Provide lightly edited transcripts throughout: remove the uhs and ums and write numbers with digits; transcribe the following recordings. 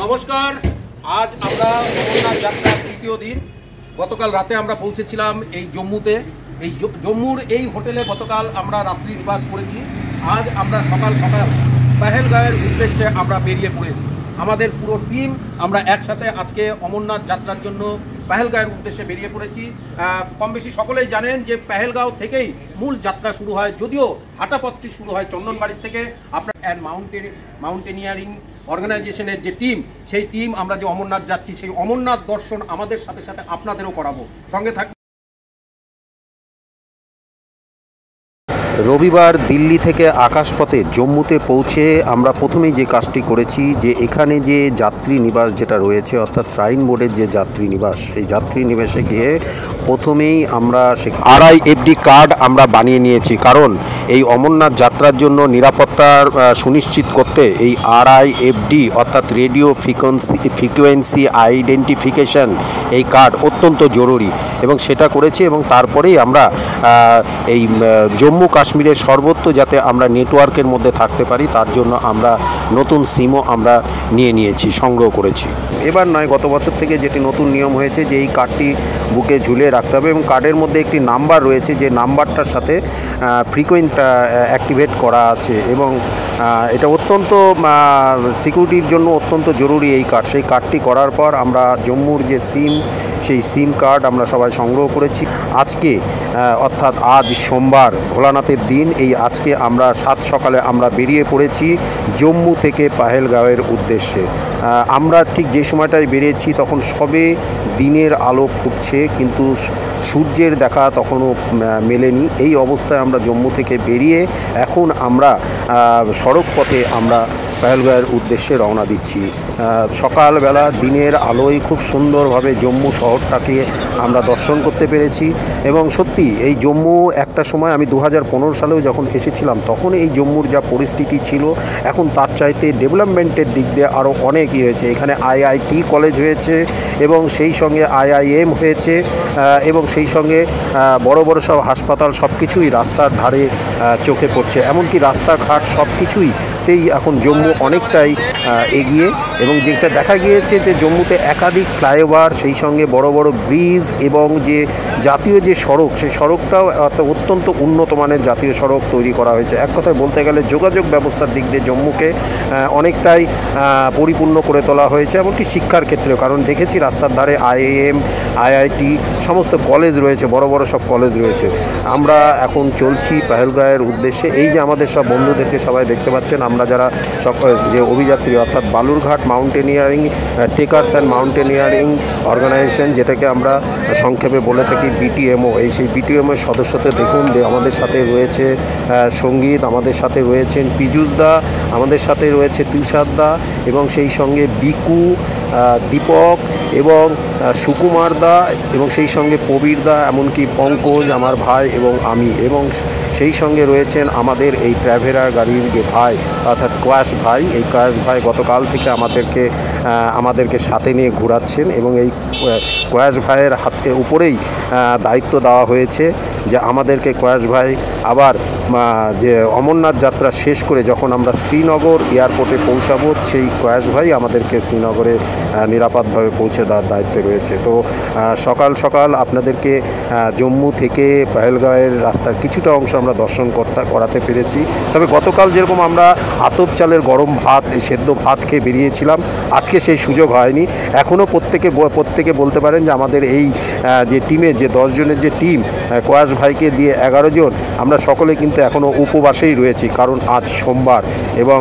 নমস্কার। আজ আমরা অমরনাথ যাত্রার তৃতীয় দিন। গতকাল রাতে আমরা পৌঁছেছিলাম এই জম্মুতে। এই জম্মুর এই হোটেলে গতকাল আমরা রাত্রি নিবাস করেছি। আজ আমরা সকাল সকাল পেহেলগাঁওয়ের উদ্দেশ্যে আমরা বেরিয়ে পড়েছি। আমাদের পুরো টিম আমরা একসাথে আজকে অমরনাথ যাত্রার জন্য পেহেলগাঁওয়ের উদ্দেশ্যে বেরিয়ে পড়েছি। কম বেশি সকলেই জানেন যে পেহেলগাঁও থেকেই মূল যাত্রা শুরু হয়, যদিও হাঁটাপথটি শুরু হয় চন্দনবাড়ির থেকে। আপনার মাউন্টেনিয়ারিং অর্গানাইজেশনের যে টিম, সেই টিম আমরা যে অমরনাথ যাচ্ছি, সেই অমরনাথ দর্শন আমাদের সাথে সাথে আপনাদেরও করাবো। সঙ্গে থাক। রবিবার দিল্লি থেকে আকাশপথে জম্মুতে পৌঁছে আমরা প্রথমেই যে কাজটি করেছি, যে এখানে যে যাত্রী নিবাস যেটা রয়েছে, অর্থাৎ শ্রাইন বোর্ডের যে যাত্রী নিবাস, সেই যাত্রী নিবাসে গিয়ে প্রথমেই আমরা RIFD কার্ড আমরা বানিয়ে নিয়েছি। কারণ এই অমরনাথ যাত্রার জন্য নিরাপত্তা সুনিশ্চিত করতে এই RIFD অর্থাৎ রেডিও ফ্রিকোয়েন্সি আইডেন্টিফিকেশন এই কার্ড অত্যন্ত জরুরি, এবং সেটা করেছি। এবং তারপরেই আমরা এই জম্মু কাশ্মীরের সর্বত্র যাতে আমরা নেটওয়ার্কের মধ্যে থাকতে পারি, তার জন্য আমরা নতুন সিমও আমরা নিয়েছি, সংগ্রহ করেছি। এবার নয়, গত বছর থেকে যেটি নতুন নিয়ম হয়েছে যে এই কার্ডটি বুকে ঝুলিয়ে রাখতে হবে, এবং কার্ডের মধ্যে একটি নাম্বার রয়েছে, যে নাম্বারটার সাথে ফ্রিকোয়েন্সিটা অ্যাক্টিভেট করা আছে, এবং এটা অত্যন্ত সিকিউরিটির জন্য অত্যন্ত জরুরি এই কার্ড। সেই কার্ডটি করার পর আমরা জম্মুর যে সেই সিম কার্ড আমরা সবাই সংগ্রহ করেছি। আজকে অর্থাৎ আজ সোমবার, ভোলানাথের দিন, এই আজকে আমরা সকালে আমরা বেরিয়ে পড়েছি জম্মু থেকে পেহেলগাঁওয়ের উদ্দেশ্যে। আমরা ঠিক যে সময়টায় বেরিয়েছি তখন সবে দিনের আলো ফুটছে, কিন্তু সূর্যের দেখা তখনও মেলেনি। এই অবস্থায় আমরা জম্মু থেকে বেরিয়ে এখন আমরা সড়ক পথে আমরা পেহেলগাঁওয়ের উদ্দেশ্যে রওনা দিচ্ছি। সকালবেলা দিনের আলোয় খুব সুন্দরভাবে জম্মু শহরটাকে আমরা দর্শন করতে পেরেছি। এবং সত্যি এই জম্মু একটা সময়, আমি 2015 সালেও যখন এসেছিলাম তখন এই জম্মুর যা পরিস্থিতি ছিল, এখন তার চাইতে ডেভেলপমেন্টের দিক দিয়ে আরও অনেকই হয়েছে। এখানে IIT কলেজ হয়েছে, এবং সেই সঙ্গে IIM হয়েছে, এবং সেই সঙ্গে বড় বড় সব হাসপাতাল, সব কিছুই রাস্তার ধারে চোখে পড়ছে। এমনকি রাস্তাঘাট সব কিছুইতেই এখন জম্মু অনেকটাই এগিয়ে। এবং যেটা দেখা গিয়েছে যে জম্মুতে একাধিক ফ্লাইওভার, সেই সঙ্গে বড় বড় ব্রিজ, এবং যে জাতীয় যে সড়ক, সেই সড়কটাও অত্যন্ত উন্নত মানের জাতীয় সড়ক তৈরি করা হয়েছে। এক কথায় বলতে গেলে যোগাযোগ ব্যবস্থার দিক দিয়ে জম্মুকে অনেকটাই পরিপূর্ণ করে তোলা হয়েছে, এমনকি শিক্ষার ক্ষেত্রেও। কারণ দেখেছি রাস্তার ধারে IIM, IIT সমস্ত কলেজ রয়েছে, বড় বড় সব কলেজ রয়েছে। আমরা এখন চলছি পেহেলগাঁওয়ের উদ্দেশ্যে। এই যে আমাদের সব বন্ধুদেরকে সবাই দেখতে পাচ্ছেন, আমরা যারা সব যে অভিযাত্রী, অর্থাৎ Balurghat mountaineering trekkers and mountaineering organisation, যেটাকে আমরা সংক্ষেপে বলে থাকি BTMO, সেই BTMO সদস্যদের দেখুন যে আমাদের সাথে রয়েছে সঙ্গীত, আমাদের সাথে রয়েছেন পীযুষদা, আমাদের সাথে রয়েছে তুষারদা, এবং সেই সঙ্গে বিকু, দীপক এবং সুকুমার দা, এবং সেই সঙ্গে প্রবীরদা, এমনকি পঙ্কজ আমার ভাই এবং আমি, এবং সেই সঙ্গে রয়েছেন আমাদের এই ট্র্যাভেলার গাড়ির যে ভাই, অর্থাৎ কোয়াশ ভাই। এই কোয়াশ ভাই গতকাল থেকে আমাদেরকে সাথে নিয়ে ঘোরাচ্ছেন, এবং এই কোয়াশ ভাইয়ের হাতে উপরেই দায়িত্ব দেওয়া হয়েছে যে আমাদেরকে কোয়াশ ভাই আবার যে অমরনাথ যাত্রা শেষ করে যখন আমরা শ্রীনগর এয়ারপোর্টে পৌঁছাবো, সেই কোয়াশ ভাই আমাদেরকে শ্রীনগরে নিরাপদভাবে পৌঁছে দেওয়ার দায়িত্বে রয়েছে। তো সকাল সকাল আপনাদেরকে জম্মু থেকে পেহেলগাঁওয়ের রাস্তার কিছুটা অংশ আমরা দর্শন করাতে পেরেছি। তবে গতকাল যেরকম আমরা আতপ চালের গরম ভাত, সেদ্ধ ভাত খেয়ে বেরিয়েছিলাম, আজকে সেই সুযোগ হয়নি। এখনও প্রত্যেকে বলতে পারেন যে আমাদের এই যে টিমের যে 10 জনের যে টিম, কোয়াশ ভাইকে দিয়ে 11 জন, আমরা সকলে কিন্তু এখনও উপবাসেই রয়েছি। কারণ আজ সোমবার এবং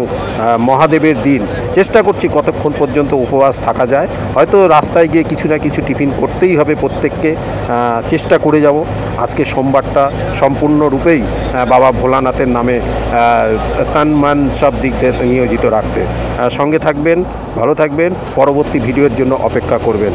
মহাদেবের দিন। চেষ্টা করছি কতক্ষণ পর্যন্ত উপবাস থাকা যায়। হয়তো রাস্তায় গিয়ে কিছু না কিছু টিফিন করতেই হবে প্রত্যেককে, চেষ্টা করে যাব আজকে সোমবারটা সম্পূর্ণরূপেই বাবা ভোলানাথের নামে তন মন সব দিক দিয়ে নিয়োজিত রাখতে। সঙ্গে থাকবেন, ভালো থাকবেন, পরবর্তী ভিডিওর জন্য অপেক্ষা করবেন।